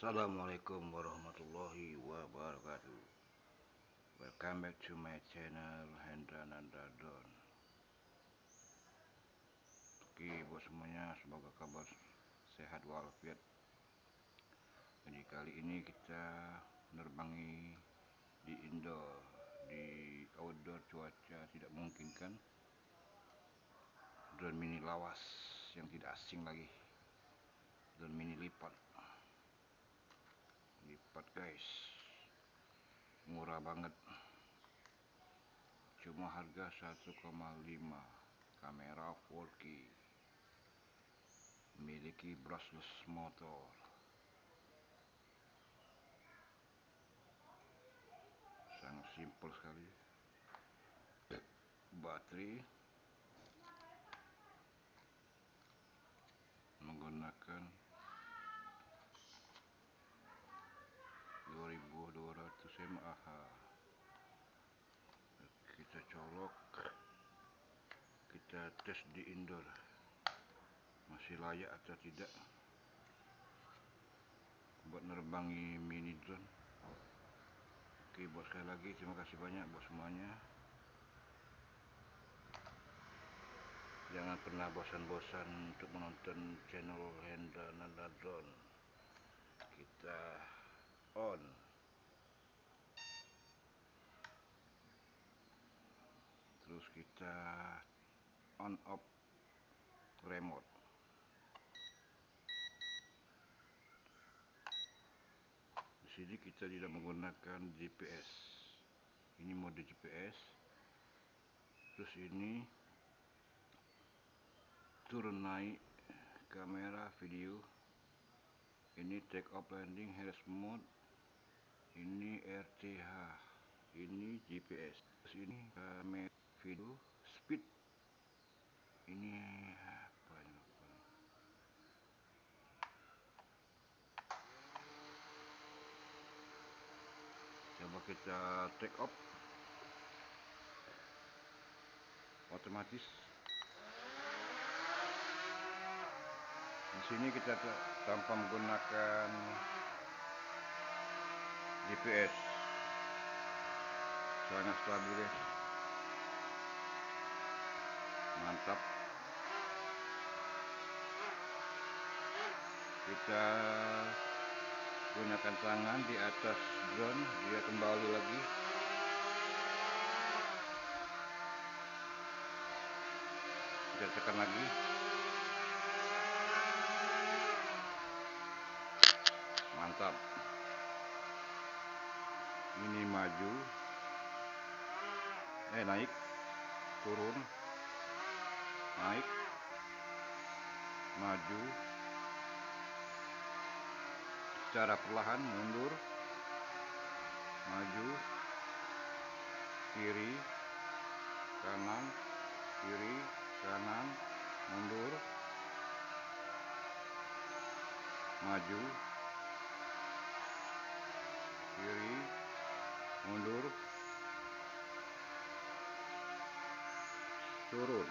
Assalamualaikum warahmatullahi wabarakatuh. Welcome back to my channel Hendra Nandradon. Oke buat semuanya, semoga kabar sehat walafiat. Jadi kali ini kita menerbangi di indoor, di outdoor cuaca tidak memungkinkan. Drone mini lawas yang tidak asing lagi, drone mini lipat guys, murah banget, cuma harga 1,5, kamera 4K, memiliki brushless motor, sangat simpel sekali. Baterai menggunakan 2200 mAh. Kita colok, kita tes di indoor masih layak atau tidak buat nerbangi mini drone. Oke, buat sekali lagi terima kasih banyak buat semuanya. Jangan pernah bosan-bosan untuk menonton channel Hendra Nandradon. Kita on, terus kita on off remote. Di sini kita tidak menggunakan GPS. Ini mode GPS. Terus ini turun naik kamera video. Ini take off landing harness mode. Ini RTH. Ini GPS. Terus ini kamera video speed. Ini apa ini? Coba kita take off otomatis. Di sini kita tanpa menggunakan GPS, sangat stabil guys, mantap. Kita gunakan tangan di atas drone, dia kembali lagi. Kita tekan lagi. Mantap. Ini maju, naik, turun, naik, maju, secara perlahan, mundur, maju, kiri, kanan, kiri, kanan, mundur, maju, kiri, mundur, turun.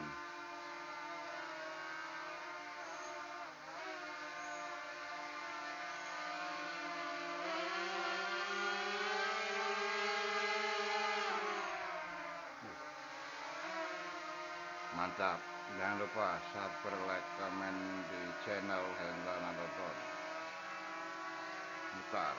Mantap. Jangan lupa subscribe, like, komen di channel Hendra Nandradon. Mutar.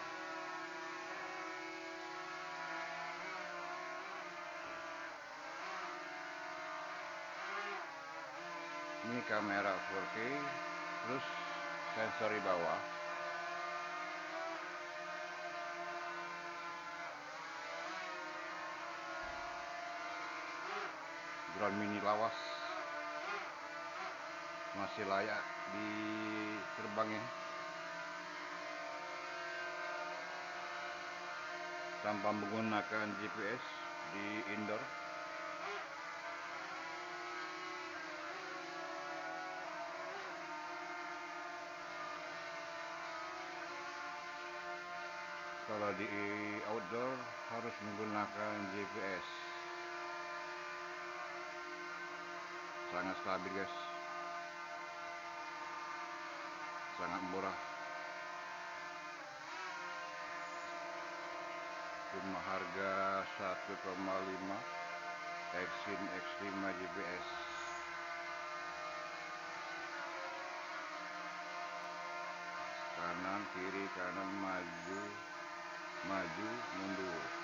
Ini kamera 4K, terus sensor di bawah. Drone mini lawas masih layak diterbangin tanpa menggunakan GPS di indoor. Kalau di outdoor harus menggunakan GPS. Sangat stabil guys, sangat murah. cuma harga 1,5 Exin X5 GPS. Kanan kiri kanan maju maju mundur.